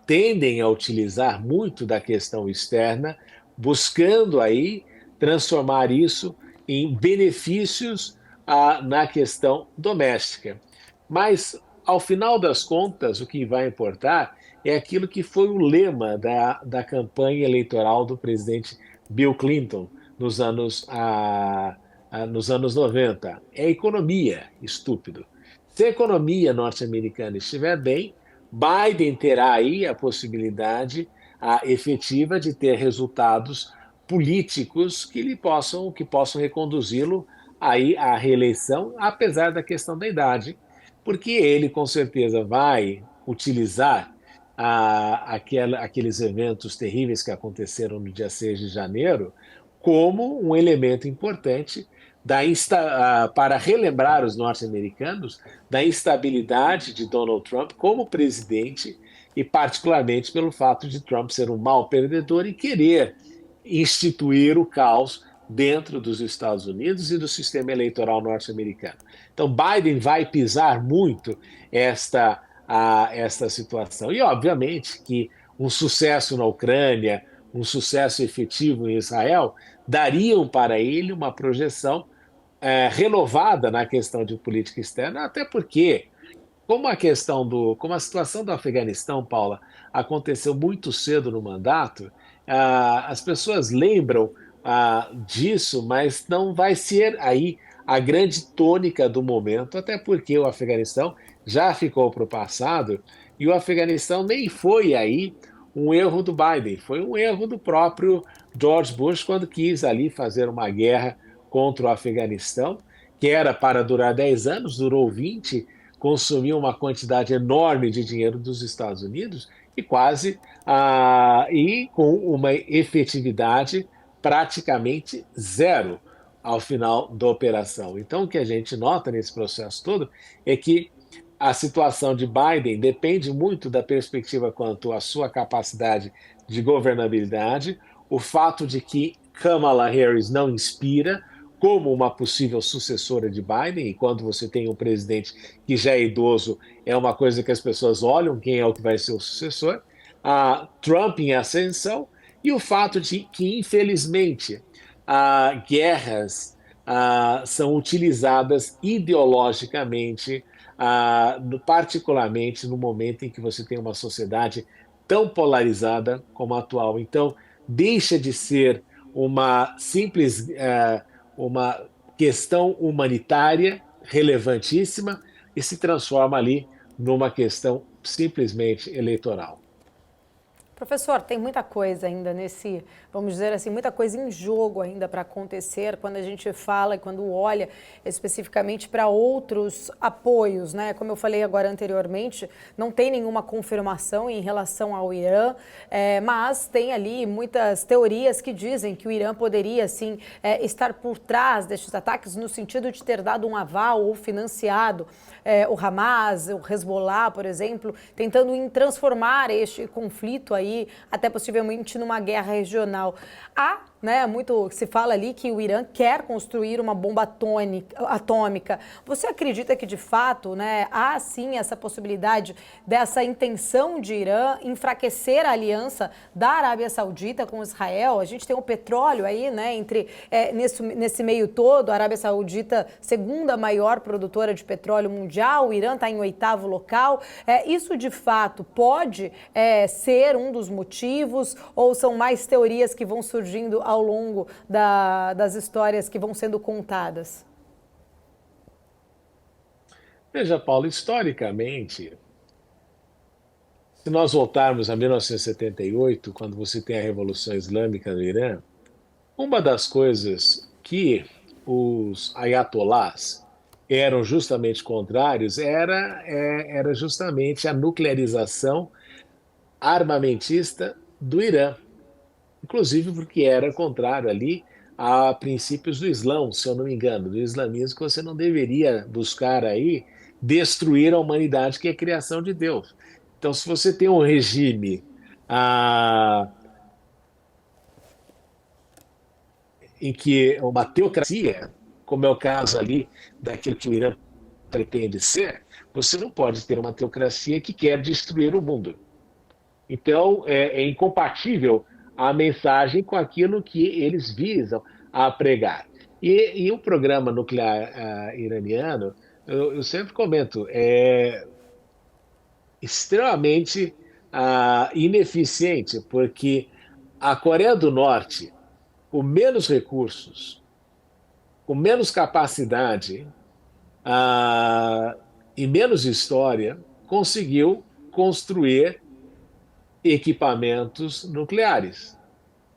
tendem a utilizar muito da questão externa, buscando aí transformar isso em benefícios na questão doméstica. Mas, ao final das contas, o que vai importar é aquilo que foi o lema da campanha eleitoral do presidente Bill Clinton nos anos 90. É a economia, estúpido. Se a economia norte-americana estiver bem, Biden terá aí a possibilidade efetiva de ter resultados políticos que possam reconduzi-lo aí à reeleição, apesar da questão da idade, porque ele com certeza vai utilizar aqueles eventos terríveis que aconteceram no dia 6 de janeiro como um elemento importante para relembrar os norte-americanos da instabilidade de Donald Trump como presidente e particularmente pelo fato de Trump ser um mau perdedor e querer instituir o caos dentro dos Estados Unidos e do sistema eleitoral norte-americano. Então, Biden vai pisar muito esta situação. E, obviamente, que um sucesso na Ucrânia, um sucesso efetivo em Israel, dariam para ele uma projeção renovada na questão de política externa, até porque, como a situação do Afeganistão, Paula, aconteceu muito cedo no mandato, as pessoas lembram disso, mas não vai ser aí a grande tônica do momento, até porque o Afeganistão já ficou para o passado e o Afeganistão nem foi aí um erro do Biden, foi um erro do próprio George Bush quando quis ali fazer uma guerra contra o Afeganistão, que era para durar 10 anos, durou 20, consumiu uma quantidade enorme de dinheiro dos Estados Unidos e e com uma efetividade praticamente zero ao final da operação. Então, o que a gente nota nesse processo todo é que a situação de Biden depende muito da perspectiva quanto à sua capacidade de governabilidade, o fato de que Kamala Harris não inspira como uma possível sucessora de Biden, e quando você tem um presidente que já é idoso, é uma coisa que as pessoas olham quem é o que vai ser o sucessor, Trump em ascensão, e o fato de que, infelizmente, guerras são utilizadas ideologicamente, particularmente no momento em que você tem uma sociedade tão polarizada como a atual. Então, deixa de ser uma simples uma questão humanitária relevantíssima e se transforma ali numa questão simplesmente eleitoral. Professor, tem muita coisa ainda nesse, vamos dizer assim, muita coisa em jogo ainda para acontecer quando a gente fala e quando olha especificamente para outros apoios, né? Como eu falei agora anteriormente, não tem nenhuma confirmação em relação ao Irã, mas tem ali muitas teorias que dizem que o Irã poderia, sim, estar por trás destes ataques no sentido de ter dado um aval ou financiado o Hamas, o Hezbollah, por exemplo, tentando transformar este conflito aí, até possivelmente numa guerra regional. Há, né, muito se fala ali que o Irã quer construir uma bomba atômica. Você acredita que, de fato, né, há sim essa possibilidade dessa intenção de Irã enfraquecer a aliança da Arábia Saudita com Israel? A gente tem o petróleo aí, né, nesse meio todo, a Arábia Saudita, segunda maior produtora de petróleo mundial, o Irã está em 8º local. Isso, de fato, pode ser um dos motivos ou são mais teorias que vão surgindo ao longo das histórias que vão sendo contadas? Veja, Paulo, historicamente, se nós voltarmos a 1978, quando você tem a Revolução Islâmica no Irã, uma das coisas que os ayatolás eram justamente contrários era justamente a nuclearização armamentista do Irã, inclusive porque era contrário ali a princípios do Islã, se eu não me engano, do islamismo, que você não deveria buscar aí destruir a humanidade, que é a criação de Deus. Então, se você tem um regime em que uma teocracia, como é o caso ali daquilo que o Irã pretende ser, você não pode ter uma teocracia que quer destruir o mundo. Então, é incompatível a mensagem com aquilo que eles visam a pregar. E o programa nuclear iraniano, eu sempre comento, é extremamente ineficiente, porque a Coreia do Norte, com menos recursos, com menos capacidade e menos história, conseguiu construir equipamentos nucleares.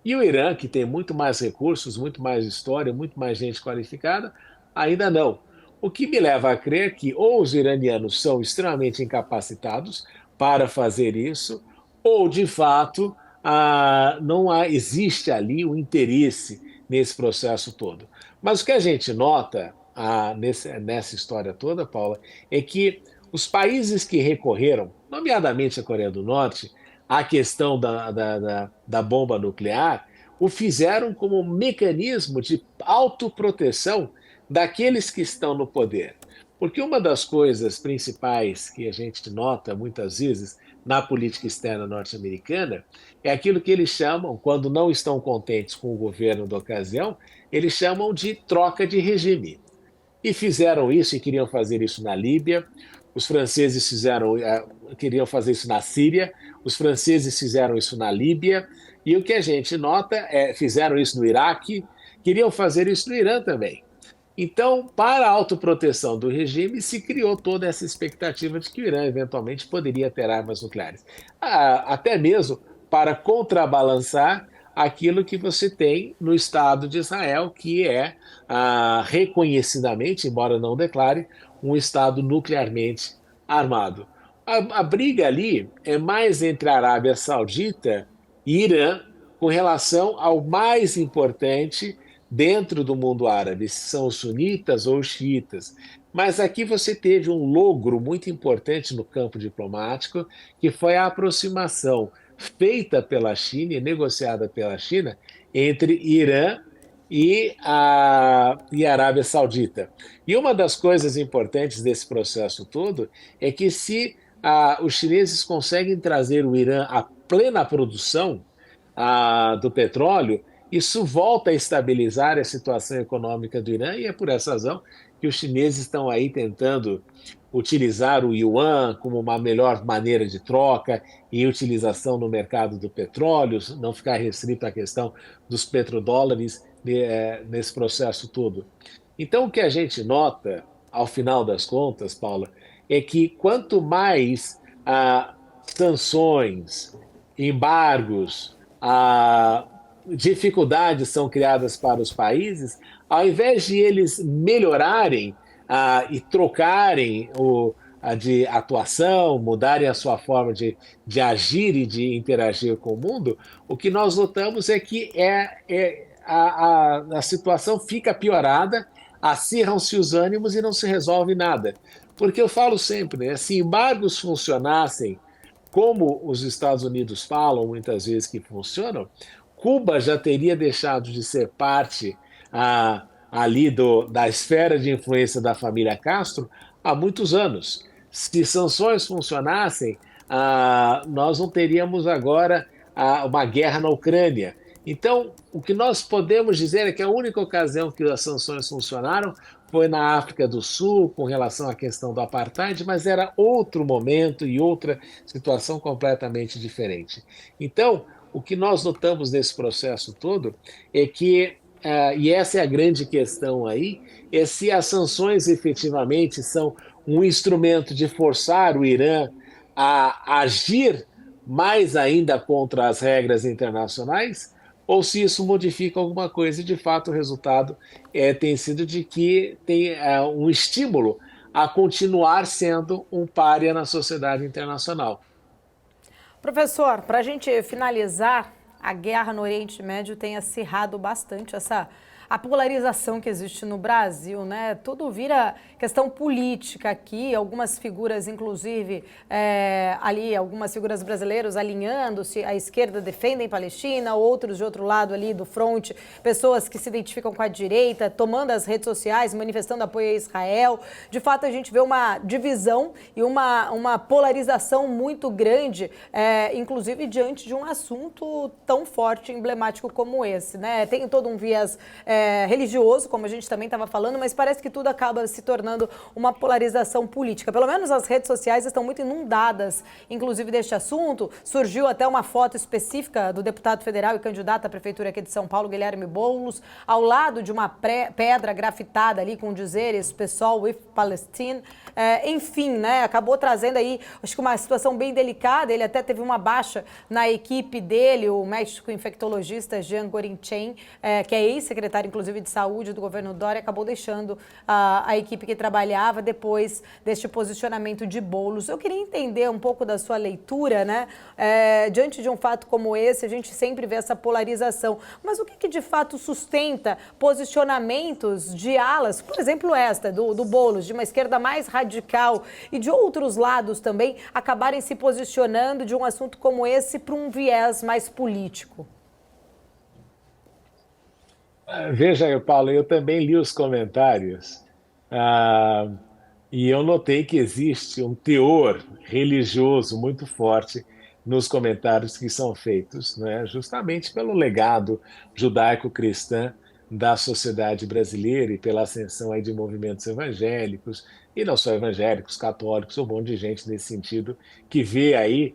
E o Irã, que tem muito mais recursos, muito mais história, muito mais gente qualificada, ainda não. O que me leva a crer que ou os iranianos são extremamente incapacitados para fazer isso, ou, de fato, não existe ali o interesse nesse processo todo. Mas o que a gente nota nessa história toda, Paula, é que os países que recorreram, nomeadamente a Coreia do Norte, à questão da bomba nuclear, o fizeram como um mecanismo de autoproteção daqueles que estão no poder. Porque uma das coisas principais que a gente nota muitas vezes na política externa norte-americana é aquilo que eles chamam, quando não estão contentes com o governo da ocasião, eles chamam de troca de regime. E fizeram isso e queriam fazer isso na Líbia, os franceses queriam fazer isso na Síria, os franceses fizeram isso na Líbia, e o que a gente nota fizeram isso no Iraque, queriam fazer isso no Irã também. Então, para a autoproteção do regime, se criou toda essa expectativa de que o Irã eventualmente poderia ter armas nucleares. Até mesmo para contrabalançar aquilo que você tem no Estado de Israel, que é reconhecidamente, embora não declare, um Estado nuclearmente armado. A briga ali é mais entre a Arábia Saudita e Irã com relação ao mais importante dentro do mundo árabe, se são os sunitas ou os xiitas. Mas aqui você teve um logro muito importante no campo diplomático, que foi a aproximação feita pela China e negociada pela China entre Irã e a Arábia Saudita. E uma das coisas importantes desse processo todo é que se os chineses conseguem trazer o Irã à plena produção do petróleo, isso volta a estabilizar a situação econômica do Irã, e é por essa razão que os chineses estão aí tentando utilizar o yuan como uma melhor maneira de troca e utilização no mercado do petróleo, não ficar restrito à questão dos petrodólares nesse processo todo. Então, o que a gente nota, ao final das contas, Paula, é que quanto mais sanções, embargos, dificuldades são criadas para os países, ao invés de eles melhorarem e trocarem de atuação, mudarem a sua forma de agir e de interagir com o mundo, o que nós notamos é que a situação fica piorada, acirram-se os ânimos e não se resolve nada. Porque eu falo sempre, né, se embargos funcionassem como os Estados Unidos falam muitas vezes que funcionam, Cuba já teria deixado de ser parte ali da esfera de influência da família Castro há muitos anos. Se sanções funcionassem, nós não teríamos agora uma guerra na Ucrânia. Então, o que nós podemos dizer é que a única ocasião que as sanções funcionaram foi na África do Sul, com relação à questão do apartheid, mas era outro momento e outra situação completamente diferente. Então, o que nós notamos nesse processo todo é que, e essa é a grande questão aí, é se as sanções efetivamente são um instrumento de forçar o Irã a agir mais ainda contra as regras internacionais, ou se isso modifica alguma coisa. E, de fato, o resultado tem sido de que tem um estímulo a continuar sendo um pária na sociedade internacional. Professor, para a gente finalizar, a guerra no Oriente Médio tem acirrado bastante a polarização que existe no Brasil, né? Tudo vira questão política aqui, algumas figuras, inclusive, ali, algumas figuras brasileiras alinhando-se, à esquerda defendem Palestina, outros de outro lado ali do fronte, pessoas que se identificam com a direita, tomando as redes sociais, manifestando apoio a Israel. De fato, a gente vê uma divisão e uma polarização muito grande, inclusive diante de um assunto tão forte e emblemático como esse, né? Tem todo um viés religioso, como a gente também estava falando, mas parece que tudo acaba se tornando uma polarização política. Pelo menos as redes sociais estão muito inundadas, inclusive, deste assunto. Surgiu até uma foto específica do deputado federal e candidato à prefeitura aqui de São Paulo, Guilherme Boulos, ao lado de uma pedra grafitada ali com dizeres PSOL with Palestine. Enfim, né, acabou trazendo aí, acho que uma situação bem delicada. Ele até teve uma baixa na equipe dele, o médico infectologista Jean Gorinchen, que é ex-secretário, inclusive, de saúde do governo Dória, acabou deixando a equipe que trabalhava depois deste posicionamento de Boulos. Eu queria entender um pouco da sua leitura, né? Diante de um fato como esse, a gente sempre vê essa polarização. Mas o que de fato sustenta posicionamentos de alas, por exemplo, esta do Boulos, de uma esquerda mais radical, e de outros lados também acabarem se posicionando de um assunto como esse para um viés mais político? Veja, Paulo, eu também li os comentários e eu notei que existe um teor religioso muito forte nos comentários que são feitos, né, justamente pelo legado judaico-cristão da sociedade brasileira e pela ascensão aí de movimentos evangélicos, e não só evangélicos, católicos, um monte de gente nesse sentido, que vê aí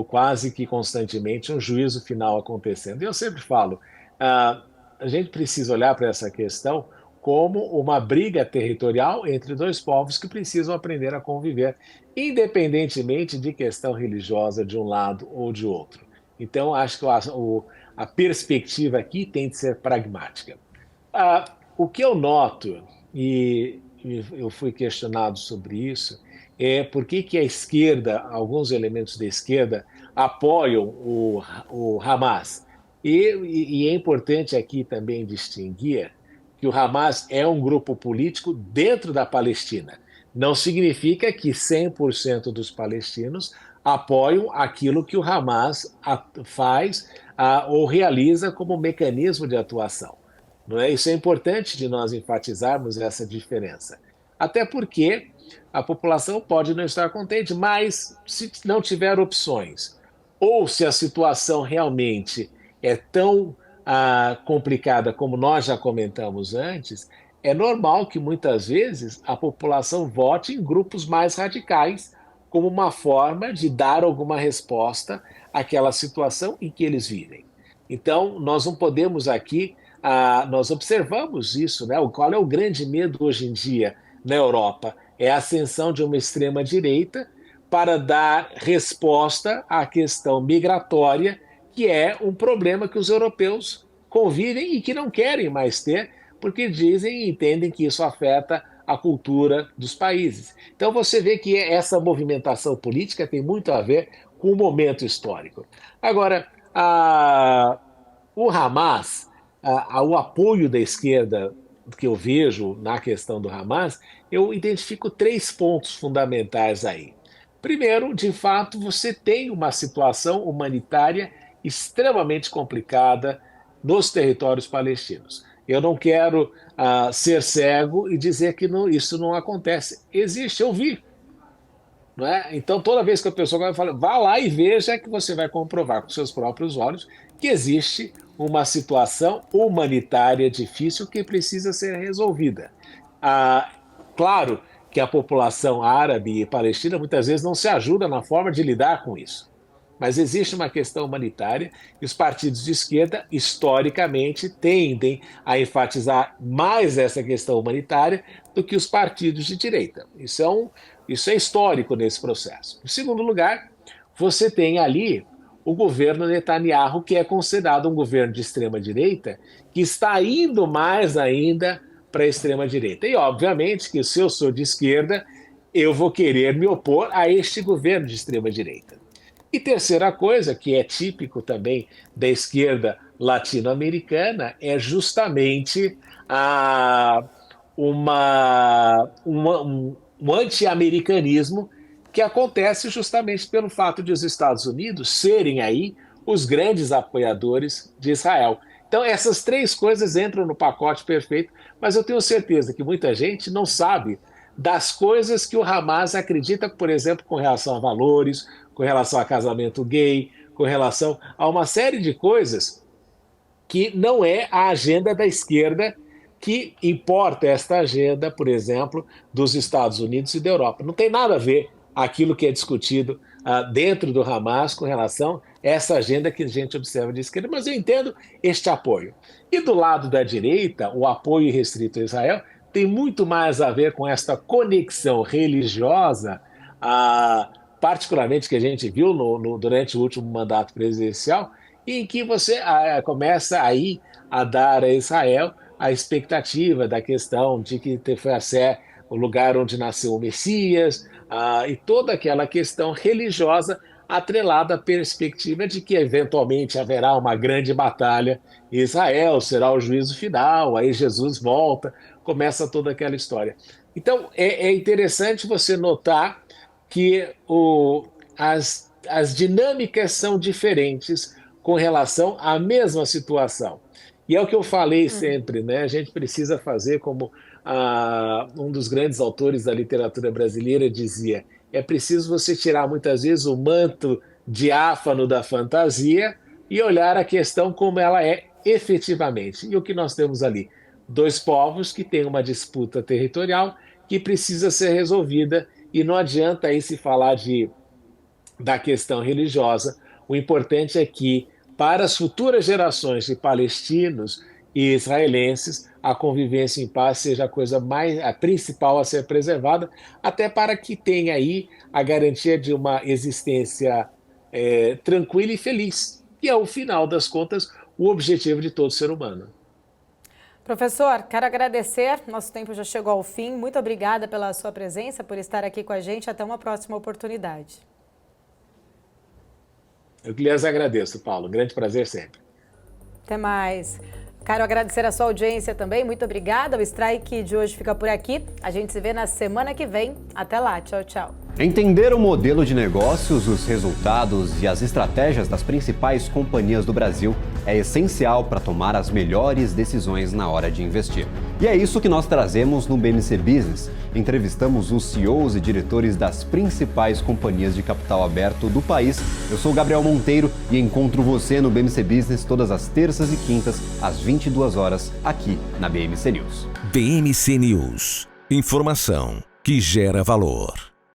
quase que constantemente um juízo final acontecendo. E eu sempre falo, a gente precisa olhar para essa questão como uma briga territorial entre dois povos que precisam aprender a conviver, independentemente de questão religiosa de um lado ou de outro. Então, acho que a perspectiva aqui tem de ser pragmática. O que eu noto, e eu fui questionado sobre isso, é por que a esquerda, alguns elementos da esquerda, apoiam o Hamas. E é importante aqui também distinguir que o Hamas é um grupo político dentro da Palestina. Não significa que 100% dos palestinos apoiam aquilo que o Hamas faz ou realiza como mecanismo de atuação. Não é? Isso é importante de nós enfatizarmos essa diferença. Até porque a população pode não estar contente, mas se não tiver opções, ou se a situação realmente é tão complicada, como nós já comentamos antes, é normal que muitas vezes a população vote em grupos mais radicais, como uma forma de dar alguma resposta àquela situação em que eles vivem. Então, nós não podemos aqui, nós observamos isso, né? Qual é o grande medo hoje em dia na Europa? É a ascensão de uma extrema-direita para dar resposta à questão migratória, que é um problema que os europeus convivem e que não querem mais ter, porque dizem e entendem que isso afeta a cultura dos países. Então você vê que essa movimentação política tem muito a ver com o momento histórico. Agora, o Hamas, o apoio da esquerda que eu vejo na questão do Hamas, eu identifico 3 pontos fundamentais aí. Primeiro, de fato, você tem uma situação humanitária extremamente complicada nos territórios palestinos. Eu não quero ser cego e dizer que isso não acontece. Existe, eu vi. Não é? Então, toda vez que a pessoa vai falar, vá lá e veja que você vai comprovar com seus próprios olhos que existe uma situação humanitária difícil que precisa ser resolvida. Claro que a população árabe e palestina muitas vezes não se ajuda na forma de lidar com isso. Mas existe uma questão humanitária e os partidos de esquerda, historicamente, tendem a enfatizar mais essa questão humanitária do que os partidos de direita. Isso é histórico nesse processo. Em segundo lugar, você tem ali o governo Netanyahu, que é considerado um governo de extrema-direita, que está indo mais ainda para a extrema-direita. E, obviamente, que se eu sou de esquerda, eu vou querer me opor a este governo de extrema-direita. E terceira coisa, que é típico também da esquerda latino-americana, é justamente um anti-americanismo que acontece justamente pelo fato de os Estados Unidos serem aí os grandes apoiadores de Israel. Então, essas 3 coisas entram no pacote perfeito, mas eu tenho certeza que muita gente não sabe das coisas que o Hamas acredita, por exemplo, com relação a valores, com relação a casamento gay, com relação a uma série de coisas que não é a agenda da esquerda que importa esta agenda, por exemplo, dos Estados Unidos e da Europa. Não tem nada a ver aquilo que é discutido dentro do Hamas com relação a essa agenda que a gente observa de esquerda, mas eu entendo este apoio. E do lado da direita, o apoio restrito a Israel tem muito mais a ver com esta conexão religiosa, particularmente que a gente viu durante o último mandato presidencial, em que você começa aí a dar a Israel a expectativa da questão de que foi o lugar onde nasceu o Messias, e toda aquela questão religiosa atrelada à perspectiva de que eventualmente haverá uma grande batalha em Israel, será o juízo final, aí Jesus volta, começa toda aquela história. Então é interessante você notar que as dinâmicas são diferentes com relação à mesma situação. E é o que eu falei sempre, né? A gente precisa fazer como um dos grandes autores da literatura brasileira dizia, é preciso você tirar muitas vezes o manto diáfano da fantasia e olhar a questão como ela é efetivamente. E o que nós temos ali? 2 povos que têm uma disputa territorial que precisa ser resolvida e não adianta aí se falar da questão religiosa. O importante é que, para as futuras gerações de palestinos e israelenses, a convivência em paz seja a principal a ser preservada, até para que tenha aí a garantia de uma existência tranquila e feliz, que é, ao final das contas, o objetivo de todo ser humano. Professor, quero agradecer, nosso tempo já chegou ao fim. Muito obrigada pela sua presença, por estar aqui com a gente. Até uma próxima oportunidade. Eu que lhes agradeço, Paulo. Grande prazer sempre. Até mais. Quero agradecer a sua audiência também. Muito obrigada. O Strike de hoje fica por aqui. A gente se vê na semana que vem. Até lá. Tchau, tchau. Entender o modelo de negócios, os resultados e as estratégias das principais companhias do Brasil é essencial para tomar as melhores decisões na hora de investir. E é isso que nós trazemos no BMC Business. Entrevistamos os CEOs e diretores das principais companhias de capital aberto do país. Eu sou Gabriel Monteiro e encontro você no BMC Business todas as terças e quintas, às 22 horas, aqui na BMC News. BMC News. Informação que gera valor.